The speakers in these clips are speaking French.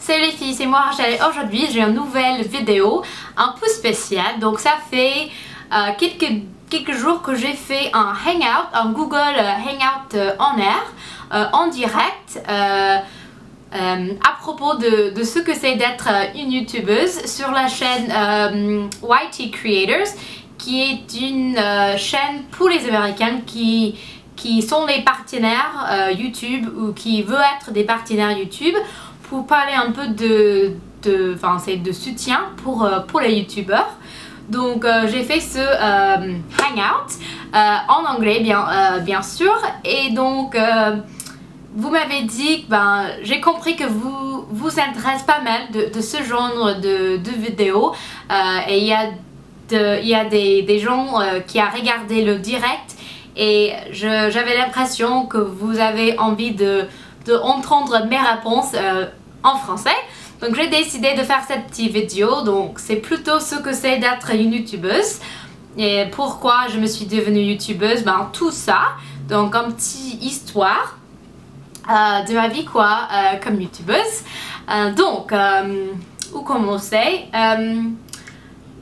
Salut les filles, c'est moi Rachel. Aujourd'hui j'ai une nouvelle vidéo un peu spéciale. Donc ça fait quelques jours que j'ai fait un hangout, un Google Hangout en air, en direct à propos de ce que c'est d'être une youtubeuse sur la chaîne YT Creators, qui est une chaîne pour les Américains qui sont les partenaires YouTube ou qui veulent être des partenaires YouTube, pour parler un peu de soutien pour les youtubeurs. Donc j'ai fait ce hangout en anglais bien sûr, et donc vous m'avez dit que j'ai compris que vous intéresse pas mal de ce genre de vidéos, et il y a des gens qui ont regardé le direct, et j'avais l'impression que vous avez envie de entendre mes réponses en français. Donc j'ai décidé de faire cette petite vidéo. Donc c'est plutôt ce que c'est d'être une youtubeuse et pourquoi je me suis devenue youtubeuse, tout ça. Donc une petite histoire de ma vie comme youtubeuse. Donc où commencer?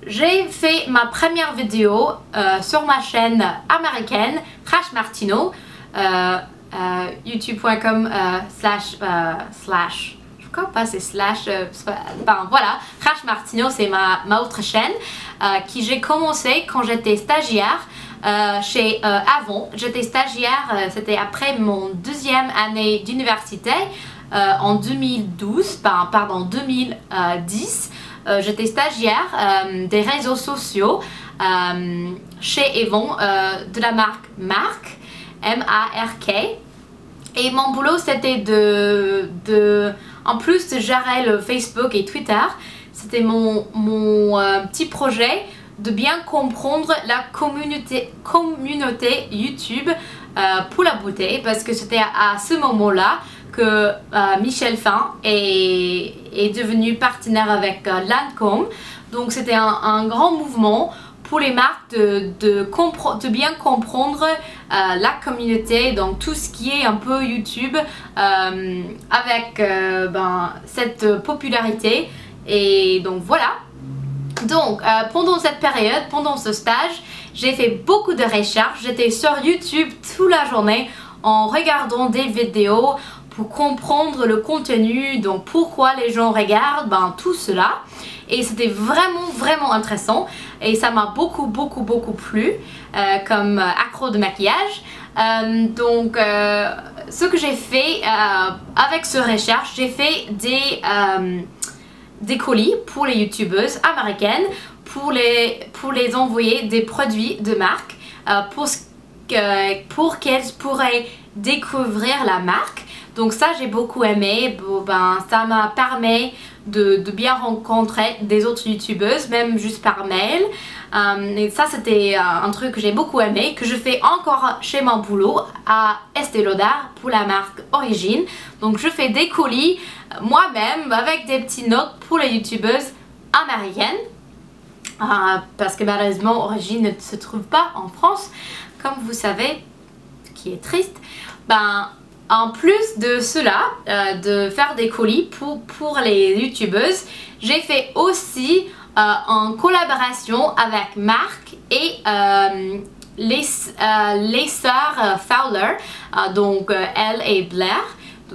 J'ai fait ma première vidéo sur ma chaîne américaine Crash Martino, youtube.com slash je crois pas c'est slash voilà, Crash Martino, c'est ma autre chaîne qui j'ai commencé quand j'étais stagiaire avant. J'étais stagiaire, c'était après mon deuxième année d'université en 2010. J'étais stagiaire des réseaux sociaux chez Evon, de la marque M-A-R-K. Et mon boulot c'était en plus de gérer le Facebook et Twitter, c'était mon petit projet de bien comprendre la communauté YouTube pour la beauté, parce que c'était à ce moment-là que Michel Fin est devenu partenaire avec Lancôme. Donc c'était un grand mouvement pour les marques de bien comprendre la communauté, donc tout ce qui est un peu YouTube avec cette popularité. Et donc voilà. Donc pendant cette période, pendant ce stage, j'ai fait beaucoup de recherches. J'étais sur YouTube toute la journée en regardant des vidéos pour comprendre le contenu, donc pourquoi les gens regardent, tout cela. Et c'était vraiment intéressant, et ça m'a beaucoup plu comme accro de maquillage. Donc ce que j'ai fait avec ce recherche, j'ai fait des colis pour les youtubeuses américaines, pour les envoyer des produits de marque pour qu'elles pourraient découvrir la marque. Donc ça j'ai beaucoup aimé. Ça m'a permis de bien rencontrer des autres youtubeuses, même juste par mail. Et ça c'était un truc que j'ai beaucoup aimé, que je fais encore chez mon boulot à Estée Lauder pour la marque Origine. Donc je fais des colis moi-même avec des petites notes pour les youtubeuses américaines, parce que malheureusement Origine ne se trouve pas en France, comme vous savez, ce qui est triste. En plus de cela, de faire des colis pour les youtubeuses, j'ai fait aussi en collaboration avec Marc et les sœurs Fowler, donc elle et Blair,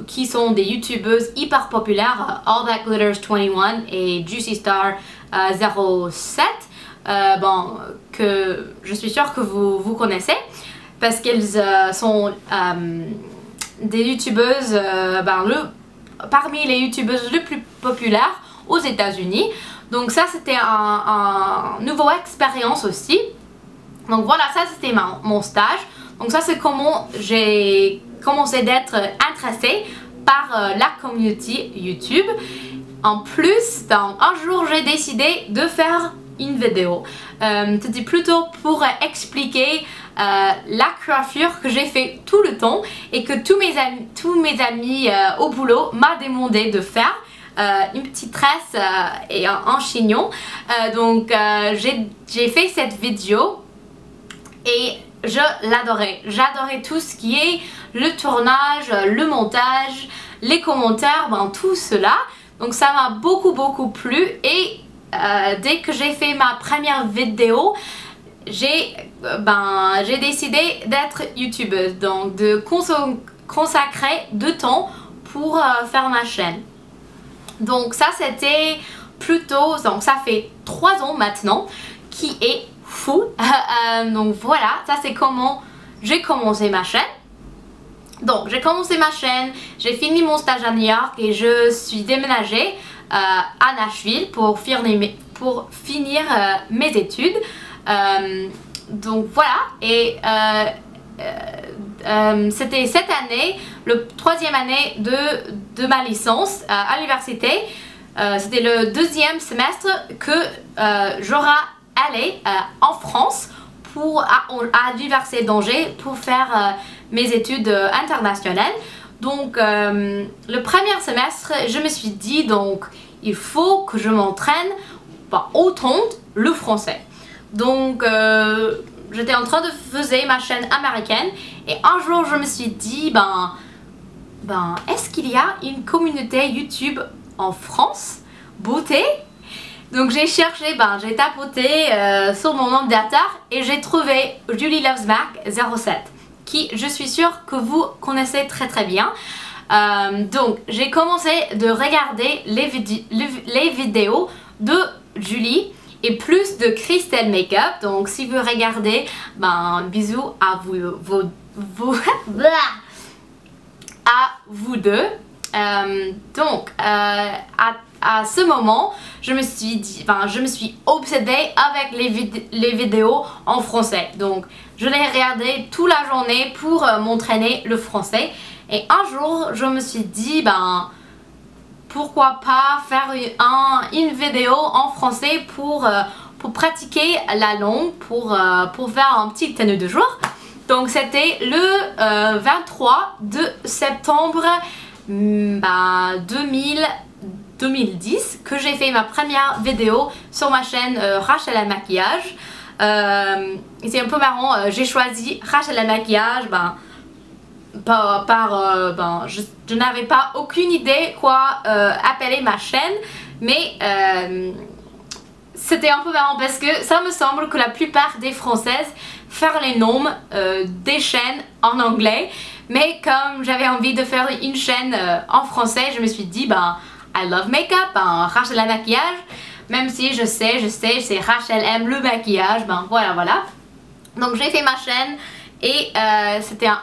qui sont des youtubeuses hyper populaires, All That Glitters 21 et Juicy Star 07, que je suis sûre que vous connaissez, parce qu'elles sont des youtubeuses, parmi les youtubeuses les plus populaires aux États-Unis. Donc ça c'était une nouvelle expérience aussi. Donc voilà, ça c'était mon stage. Donc ça c'est comment j'ai commencé d'être intéressée par la communauté YouTube. En plus, un jour j'ai décidé de faire une vidéo. C'était plutôt pour expliquer la coiffure que j'ai fait tout le temps, et que tous mes amis au boulot m'ont demandé de faire. Une petite tresse et un chignon. Donc j'ai fait cette vidéo et je l'adorais. J'adorais tout ce qui est le tournage, le montage, les commentaires, tout cela. Donc ça m'a beaucoup plu et dès que j'ai fait ma première vidéo, j'ai décidé d'être youtubeuse, donc de consacrer du temps pour faire ma chaîne. Donc ça c'était plutôt, donc ça fait 3 ans maintenant, qui est fou. Donc voilà, ça c'est comment j'ai commencé ma chaîne. Donc j'ai commencé ma chaîne, j'ai fini mon stage à New York et je suis déménagée à Nashville pour finir mes études. Donc voilà, et c'était cette année, le 3e année de ma licence à l'université. C'était le 2e semestre que j'aurais allé en France à l'université d'Angers pour faire mes études internationales. Donc le premier semestre, je me suis dit donc il faut que je m'entraîne autant le français. Donc j'étais en train de faire ma chaîne américaine et un jour je me suis dit est-ce qu'il y a une communauté YouTube en France beauté? Donc j'ai cherché, j'ai tapoté sur mon ordinateur et j'ai trouvé Julie Loves Mac 07 qui je suis sûre que vous connaissez très bien. Donc j'ai commencé de regarder les vidéos de Julie et plus de Crystal Makeup. Donc si vous regardez, bisous à vous deux. Donc à ce moment je me suis obsédée avec les vidéos en français. Donc je les regardais toute la journée pour m'entraîner le français. Et un jour je me suis dit pourquoi pas faire une vidéo en français pour pratiquer la langue, pour faire un petit tenue de jour. Donc c'était le 23 de septembre 2010 que j'ai fait ma première vidéo sur ma chaîne Rachel à maquillage. Et c'est un peu marrant, j'ai choisi Rachel à maquillage je n'avais pas aucune idée quoi appeler ma chaîne, mais c'était un peu marrant parce que ça me semble que la plupart des Françaises font les noms des chaînes en anglais, mais comme j'avais envie de faire une chaîne en français, je me suis dit I love makeup, Rachel à maquillage, même si je sais c'est Rachel aime le maquillage, voilà. Donc j'ai fait ma chaîne et c'était un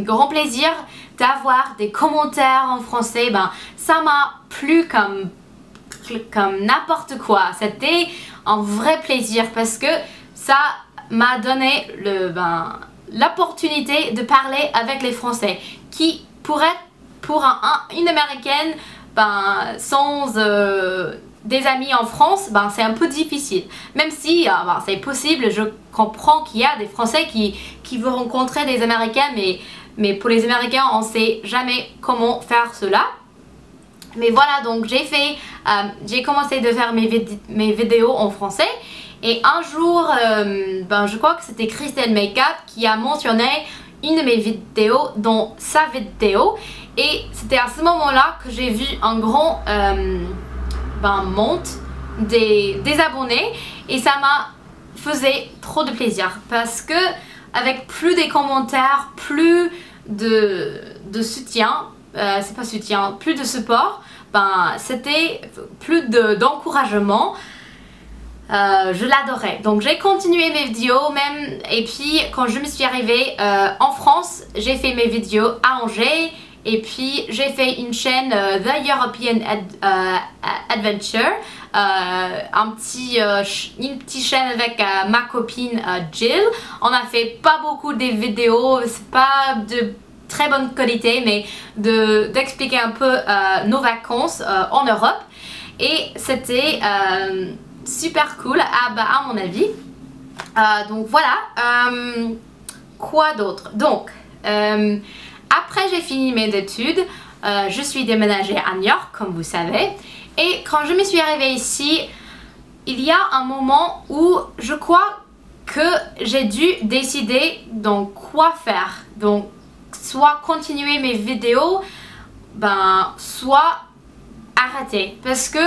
grand plaisir d'avoir des commentaires en français. Ça m'a plu comme n'importe quoi. C'était un vrai plaisir parce que ça m'a donné l'opportunité de parler avec les Français qui pour une américaine sans des amis en France, c'est un peu difficile. Même si c'est possible, je comprends qu'il y a des Français qui veulent rencontrer des Américains, mais pour les Américains, on ne sait jamais comment faire cela. Mais voilà, donc j'ai commencé de faire mes vidéos en français. Et un jour, je crois que c'était Crystal Makeup qui a mentionné une de mes vidéos dans sa vidéo. Et c'était à ce moment-là que j'ai vu un grand monte des abonnés et ça m'a fait trop de plaisir parce que avec plus des commentaires, plus de soutien, c'est pas soutien, plus de support, c'était plus d'encouragement. Je l'adorais, donc j'ai continué mes vidéos même, et puis quand je me suis arrivée en France, j'ai fait mes vidéos à Angers. Et puis j'ai fait une chaîne The European Adventure, une petite chaîne avec ma copine Jill. On a fait pas beaucoup de vidéos, c'est pas de très bonne qualité, mais d'expliquer un peu nos vacances en Europe. Et c'était super cool à mon avis. Donc voilà, quoi d'autre? Donc après j'ai fini mes études, je suis déménagée à New York comme vous savez, et quand je me suis arrivée ici, il y a un moment où je crois que j'ai dû décider donc quoi faire. Donc soit continuer mes vidéos, soit arrêté parce que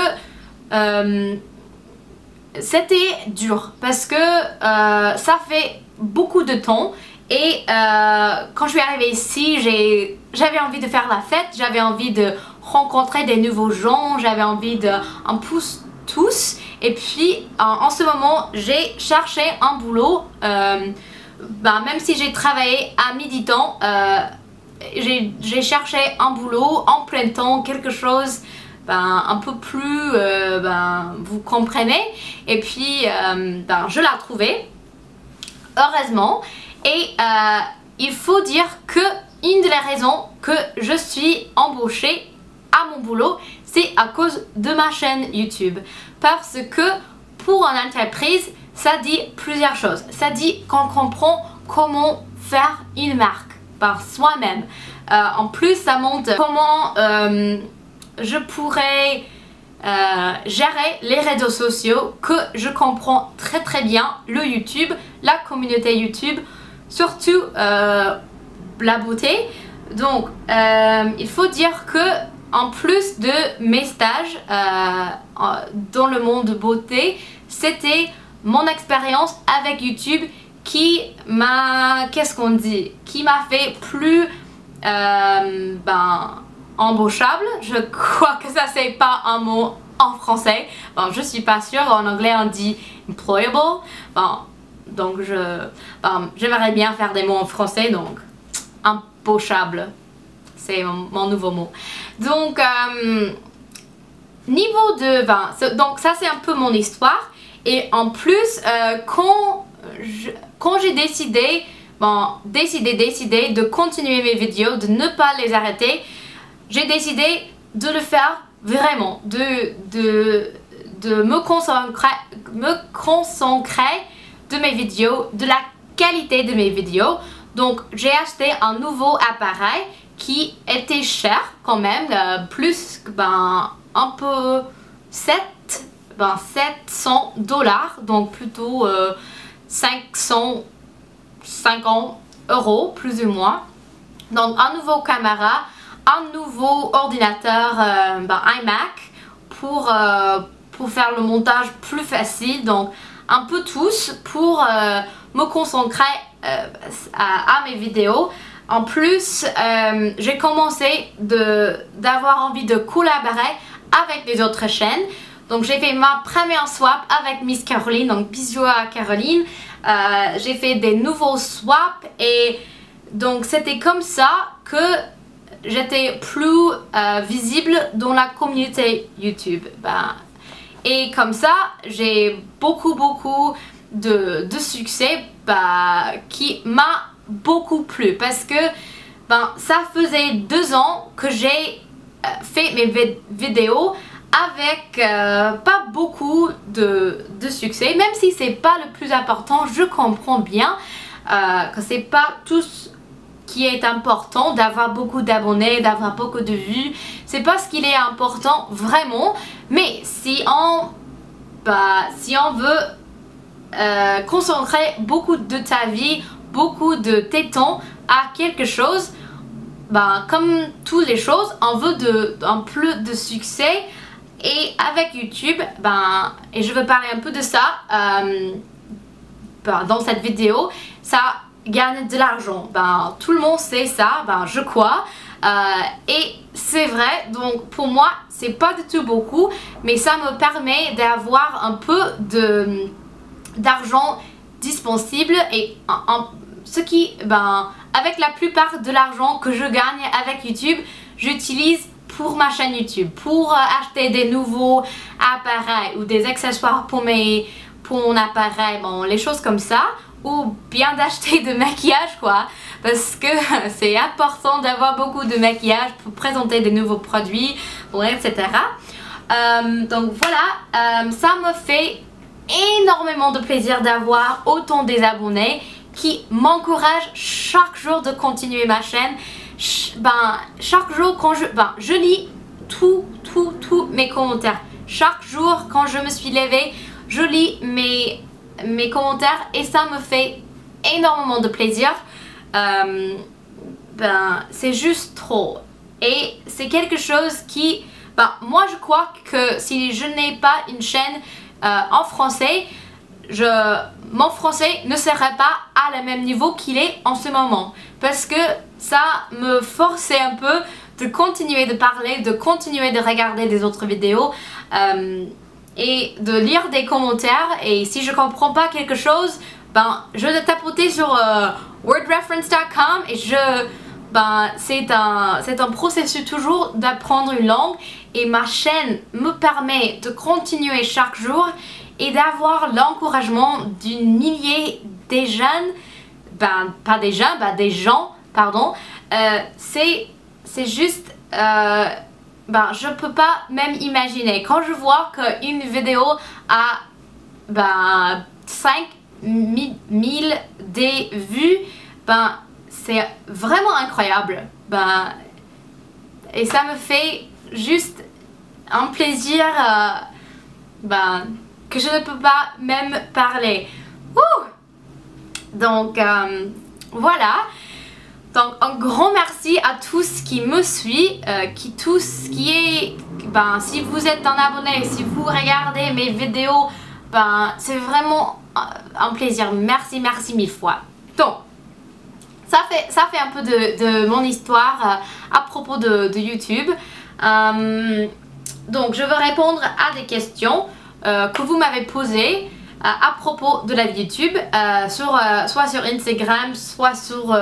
c'était dur, parce que ça fait beaucoup de temps. Et quand je suis arrivée ici, j'avais envie de faire la fête, j'avais envie de rencontrer des nouveaux gens, j'avais envie d'en pousser tous. Et puis en ce moment, j'ai cherché un boulot, même si j'ai travaillé à mi-temps, j'ai cherché un boulot en plein temps, quelque chose un peu plus, vous comprenez. Et puis je l'ai trouvé, heureusement. Et il faut dire que une des raisons que je suis embauchée à mon boulot, c'est à cause de ma chaîne YouTube. Parce que pour une entreprise, ça dit plusieurs choses. Ça dit qu'on comprend comment faire une marque par soi-même. En plus, ça montre comment je pourrais gérer les réseaux sociaux, que je comprends très bien le YouTube, la communauté YouTube, surtout la beauté. Donc il faut dire que en plus de mes stages dans le monde de beauté, c'était mon expérience avec YouTube qui m'a, qui m'a fait plus embauchable. Je crois que ça c'est pas un mot en français. Bon, je suis pas sûre. En anglais on dit employable. Donc j'aimerais bien faire des mots en français, donc embauchable, c'est mon nouveau mot. Donc niveau de donc ça c'est un peu mon histoire. Et en plus quand j'ai décidé de continuer mes vidéos, de ne pas les arrêter, j'ai décidé de le faire vraiment, de me concentrer de mes vidéos, de la qualité de mes vidéos. Donc j'ai acheté un nouveau appareil qui était cher quand même, plus un peu 700 $, donc plutôt 550 € plus ou moins. Donc un nouveau caméra, un nouveau ordinateur iMac pour faire le montage plus facile. Donc un peu tous pour me concentrer à mes vidéos. En plus, j'ai commencé d'avoir envie de collaborer avec les autres chaînes. Donc j'ai fait ma première swap avec Miss Caroline, donc bisous à Caroline. J'ai fait des nouveaux swaps et donc c'était comme ça que j'étais plus visible dans la communauté YouTube. Et comme ça, j'ai beaucoup de succès qui m'a beaucoup plu. Parce que ça faisait 2 ans que j'ai fait mes vidéos avec pas beaucoup de succès. Même si c'est pas le plus important, je comprends bien que c'est pas tout ce qui est important d'avoir beaucoup d'abonnés, d'avoir beaucoup de vues. C'est pas ce qui est important vraiment. Mais si on veut concentrer beaucoup de ta vie, beaucoup de tes temps à quelque chose, comme toutes les choses, on veut un peu de succès. Et avec YouTube, et je veux parler un peu de ça dans cette vidéo, ça gagne de l'argent. Tout le monde sait ça, je crois. Et c'est vrai, donc pour moi c'est pas du tout beaucoup, mais ça me permet d'avoir un peu d'argent disponible. Et ce qui, avec la plupart de l'argent que je gagne avec YouTube, j'utilise pour ma chaîne YouTube, pour acheter des nouveaux appareils ou des accessoires pour mon appareil, les choses comme ça, ou bien d'acheter de maquillage quoi, parce que c'est important d'avoir beaucoup de maquillage pour présenter des nouveaux produits, etc. Donc voilà, ça me fait énormément de plaisir d'avoir autant des abonnés qui m'encouragent chaque jour de continuer ma chaîne. Chaque jour quand je lis tous mes commentaires. Chaque jour quand je me suis levée, je lis mes commentaires et ça me fait énormément de plaisir. C'est juste trop. Et c'est quelque chose qui Ben, moi je crois que si je n'ai pas une chaîne en français, mon français ne serait pas à le même niveau qu'il est en ce moment. Parce que ça me forçait un peu de continuer de parler, de continuer de regarder des autres vidéos et de lire des commentaires. Et si je comprends pas quelque chose, ben, je le tapotais sur wordreference.com et c'est un processus toujours d'apprendre une langue. Et ma chaîne me permet de continuer chaque jour et d'avoir l'encouragement d'une millier des jeunes, pas des jeunes, des gens, pardon. C'est juste, je peux pas même imaginer. Quand je vois qu'une vidéo a 5000 des vues, c'est vraiment incroyable. Et ça me fait juste un plaisir que je ne peux pas même parler. Donc voilà. Donc un grand merci à tous qui me suivent, si vous êtes un abonné, si vous regardez mes vidéos, c'est vraiment un plaisir. Merci, merci mille fois. Donc ça fait un peu de mon histoire à propos de YouTube. Donc je vais répondre à des questions que vous m'avez posées à propos de la YouTube, soit sur Instagram, soit sur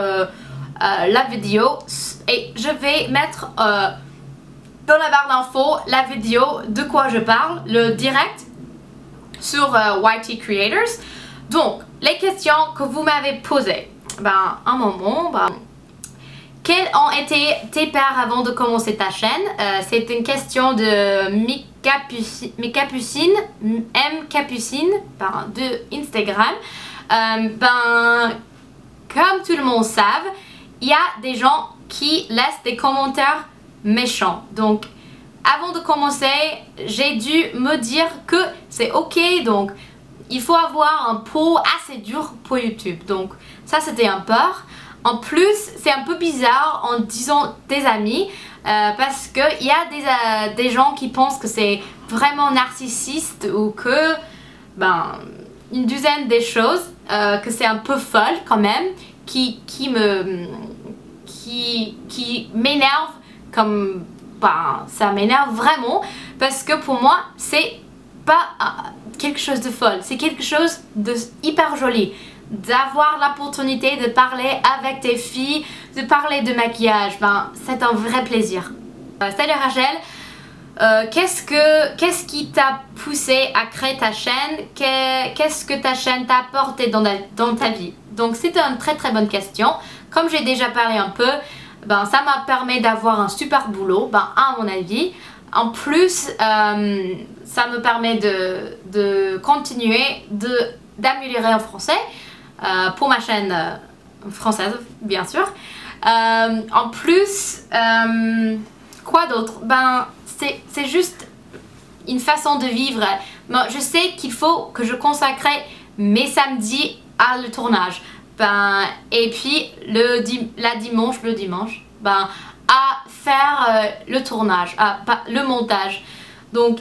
la vidéo. Et je vais mettre dans la barre d'infos la vidéo de quoi je parle, le direct sur YT Creators. Donc les questions que vous m'avez posées. Un moment, quels ont été tes pères avant de commencer ta chaîne? C'est une question de Capucine de Instagram. Comme tout le monde sait, il y a des gens qui laissent des commentaires méchants. Donc avant de commencer, j'ai dû me dire que c'est ok. Donc il faut avoir un peau assez dur pour YouTube. Donc ça c'était un peur. En plus c'est un peu bizarre en disant des amis parce qu'il y a des gens qui pensent que c'est vraiment narcissiste ou que une douzaine des choses que c'est un peu folle quand même qui m'énerve comme ça m'énerve vraiment parce que pour moi c'est pas quelque chose de folle, c'est quelque chose de hyper joli d'avoir l'opportunité de parler avec des filles, de parler de maquillage. C'est un vrai plaisir. Salut Rachel, qu'est-ce qui t'a poussé à créer ta chaîne? Qu'est-ce que ta chaîne t'a apporté dans ta vie? Donc c'est une très très bonne question. Comme j'ai déjà parlé un peu, ça m'a permis d'avoir un super boulot, à mon avis. En plus, ça me permet de continuer d'améliorer en français pour ma chaîne française, bien sûr. En plus, quoi d'autre? C'est juste une façon de vivre. Je sais qu'il faut que je consacre mes samedis à le tournage. Et puis le dimanche, à faire le tournage, le montage. Donc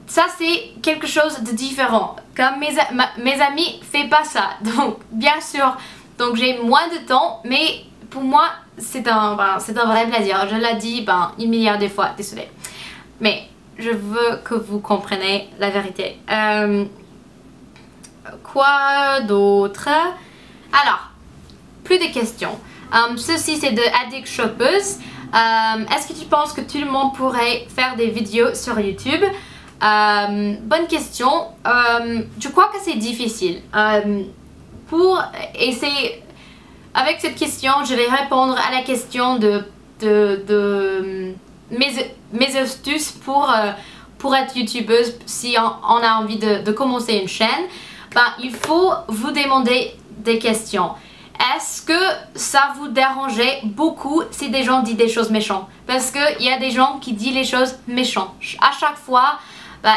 ça c'est quelque chose de différent. Comme mes amis ne font pas ça. Donc bien sûr, donc j'ai moins de temps, mais pour moi c'est un vrai plaisir. Je l'ai dit une milliard de fois, désolée. Mais je veux que vous compreniez la vérité. Quoi d'autre? Alors, plus de questions. Ceci c'est de Addict Shoppeuse. Est-ce que tu penses que tout le monde pourrait faire des vidéos sur YouTube? Bonne question. Je crois que c'est difficile. Avec cette question, je vais répondre à la question de mes astuces pour être youtubeuse si on a envie de commencer une chaîne. Il faut vous demander des questions. Est-ce que ça vous dérangeait beaucoup si des gens disent des choses méchantes? Parce qu'il y a des gens qui disent les choses méchantes à chaque fois.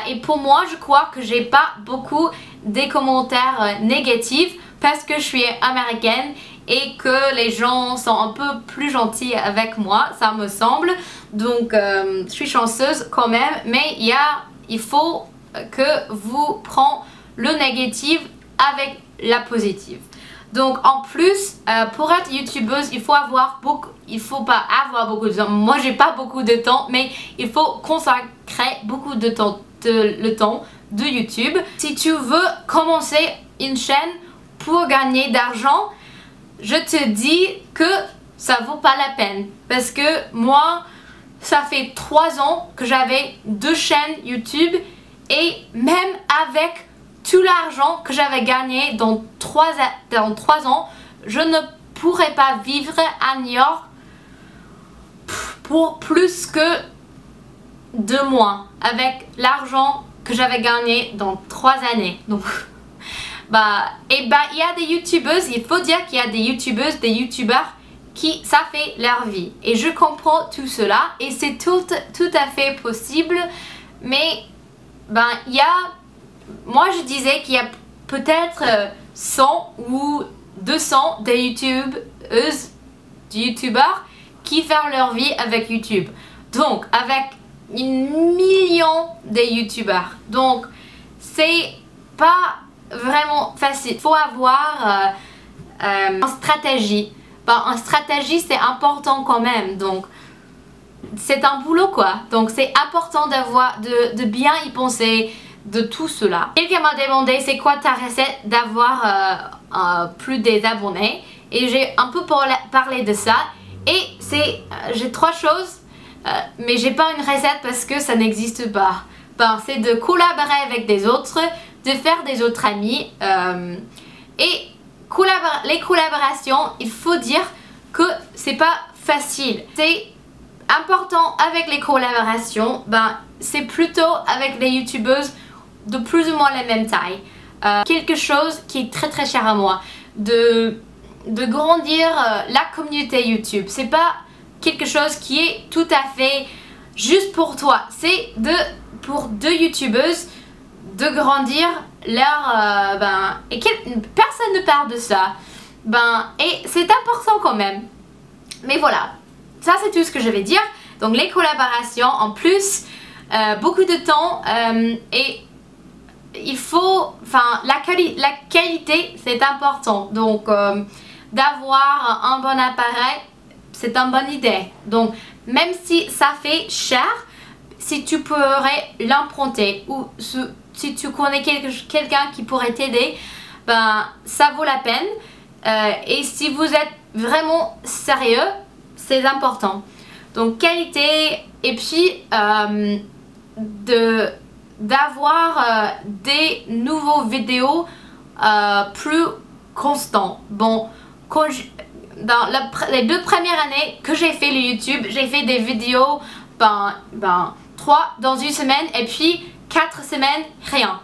Et pour moi, je crois que j'ai pas beaucoup des commentaires négatifs parce que je suis américaine et que les gens sont un peu plus gentils avec moi, ça me semble. Donc je suis chanceuse quand même, mais il faut que vous preniez le négatif avec la positive. Donc en plus, pour être youtubeuse, il faut pas avoir beaucoup de temps. Moi j'ai pas beaucoup de temps, mais il faut consacrer beaucoup de temps, le temps de YouTube. Si tu veux commencer une chaîne pour gagner d'argent, je te dis que ça vaut pas la peine. Parce que moi, ça fait 3 ans que j'avais 2 chaînes YouTube et même avec tout l'argent que j'avais gagné dans 3 ans, je ne pourrais pas vivre à New York pour plus que 2 mois avec l'argent que j'avais gagné dans 3 années. Donc, il y a des youtubeuses, il faut dire qu'il y a des youtubeuses, des youtubeurs qui ça fait leur vie. Et je comprends tout cela et c'est tout à fait possible. Mais moi je disais qu'il y a peut-être 100 ou 200 des youtubeurs qui font leur vie avec YouTube. Donc avec 1 million de youtubeurs. Donc c'est pas vraiment facile. Il faut avoir une stratégie. Une stratégie c'est important quand même. Donc c'est un boulot quoi. Donc c'est important de bien y penser de tout cela. Quelqu'un m'a demandé c'est quoi ta recette d'avoir plus des abonnés. Et j'ai un peu parlé de ça. Et j'ai 3 choses. Mais j'ai pas une recette parce que ça n'existe pas. C'est de collaborer avec des autres, de faire des autres amis. Et les collaborations, il faut dire que c'est pas facile. C'est important avec les collaborations, c'est plutôt avec les youtubeuses de plus ou moins la même taille. Quelque chose qui est très cher à moi, de grandir la communauté YouTube. C'est pas quelque chose qui est tout à fait juste pour toi. C'est pour 2 youtubeuses de grandir leur... et personne ne parle de ça. Et c'est important quand même. Mais voilà, ça c'est tout ce que je vais dire. Donc les collaborations en plus, beaucoup de temps et il faut... la qualité c'est important. Donc d'avoir un bon appareil, c'est une bonne idée. Donc même si ça fait cher, si tu pourrais l'emprunter ou si tu connais quelqu'un qui pourrait t'aider, ça vaut la peine. Et si vous êtes vraiment sérieux, c'est important. Donc qualité et puis d'avoir des nouveaux vidéos plus constants. Bon, dans les 2 premières années que j'ai fait le YouTube, j'ai fait des vidéos 3 dans une semaine et puis 4 semaines rien.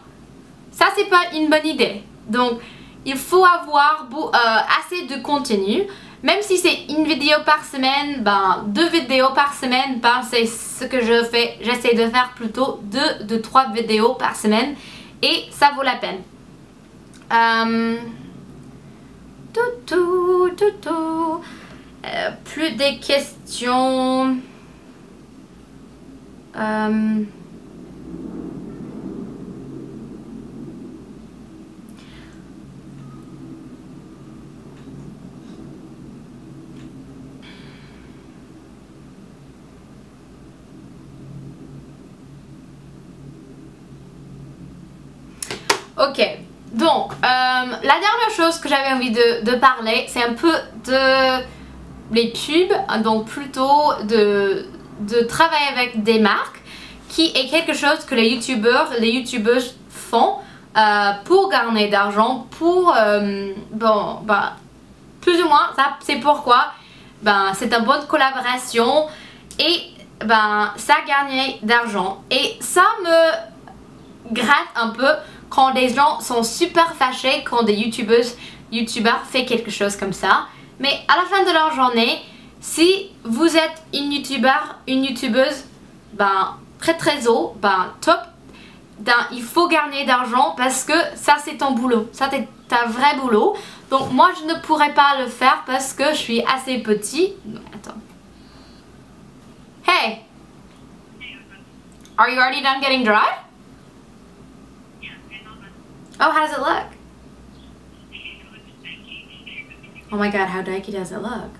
Ça c'est pas une bonne idée. Donc il faut avoir assez de contenu. Même si c'est une vidéo par semaine, 2 vidéos par semaine, c'est ce que je fais. J'essaie de faire plutôt 2 de 3 vidéos par semaine et ça vaut la peine. Plus des questions. Ok, donc la dernière chose que j'avais envie de parler, c'est un peu de les pubs, donc plutôt de travailler avec des marques, qui est quelque chose que les youtubeuses font pour gagner d'argent, pour plus ou moins, ça c'est pourquoi c'est une bonne collaboration et ça gagne d'argent. Et ça me gratte un peu quand des gens sont super fâchés quand des youtubeurs font quelque chose comme ça. Mais à la fin de leur journée, si vous êtes une youtubeuse très haut, top, il faut gagner d'argent parce que ça c'est ton boulot, ça c'est ta vrai boulot. Donc moi je ne pourrais pas le faire parce que je suis assez petit. Attends. Hey! Are you already done getting dried? Oh, how does it look? Oh my god, how dikey does it look?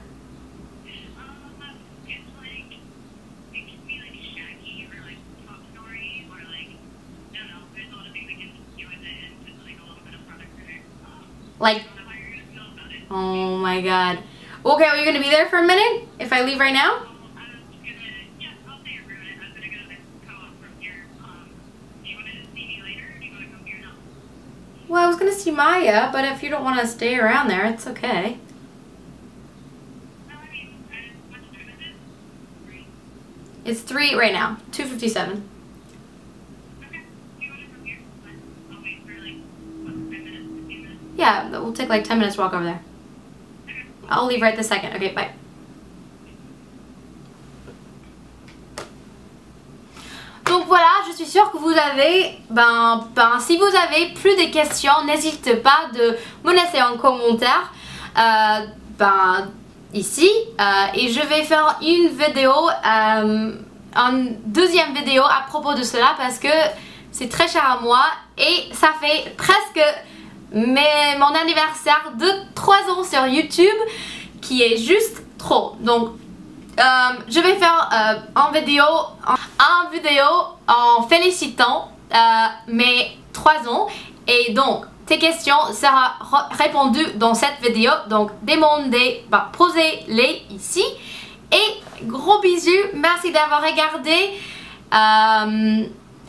Like, oh my god. Okay, are you gonna be there for a minute if I leave right now? Well, I was gonna see Maya, but if you don't want to stay around there, it's okay. It's 3 right now, 2:57. Yeah, we'll take like 10 minutes to walk over there. I'll leave right this second. Okay, bye. Donc voilà, je suis sûre que vous avez, si vous avez plus de questions, n'hésitez pas de me laisser en commentaire, ici, et je vais faire une vidéo, une deuxième vidéo à propos de cela parce que c'est très cher à moi et ça fait presque mon anniversaire de 3 ans sur YouTube qui est juste trop. Donc je vais faire une vidéo en félicitant mes 3 ans et donc tes questions seront répondues dans cette vidéo. Donc posez-les ici et gros bisous, merci d'avoir regardé,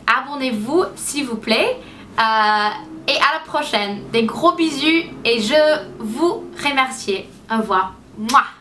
abonnez-vous s'il vous plaît et à la prochaine. Des gros bisous et je vous remercie. Au revoir. Mouah.